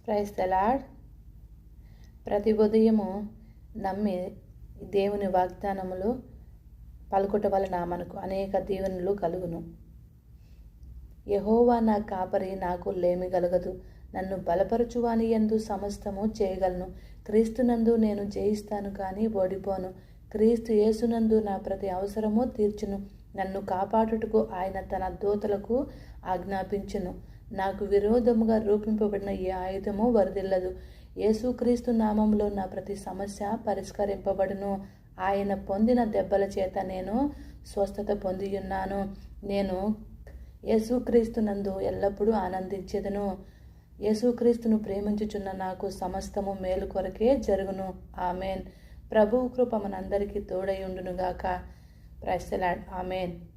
Praise the lord. ప్రతి ఉదయము నమ్మి దేవుని వాగ్దానములు పలుకుట వలన మనకు అనేక దీవెనలు కలుగును. యెహోవా నా కాపరి, నాకు లేమి కలగదు. నన్ను బలపరచువాని యందు సమస్తము చేయగలను. క్రీస్తునందు నేను జయిస్తాను కానీ ఓడిపోను. క్రీస్తు యేసునందు నా ప్రతి అవసరము తీర్చును. నన్ను కాపాడుటకు ఆయన తన దూతలకు ఆజ్ఞాపించును. నాకు విరోధముగా రూపింపబడిన ఏ ఆయుధము వరదిల్లదు. యేసుక్రీస్తు నామంలో నా ప్రతి సమస్య పరిష్కరింపబడును. ఆయన పొందిన దెబ్బల చేత నేను స్వస్థత పొందియున్నాను. నేను యేసుక్రీస్తునందు ఎల్లప్పుడూ ఆనందించెదను. యేసుక్రీస్తును ప్రేమించుచున్న నాకు సమస్తము మేలు కొరకే జరుగును. ఆమెన్. ప్రభువు కృప మనందరికీ తోడై ఉండునుగాక. Praise the Lord. ఆమెన్.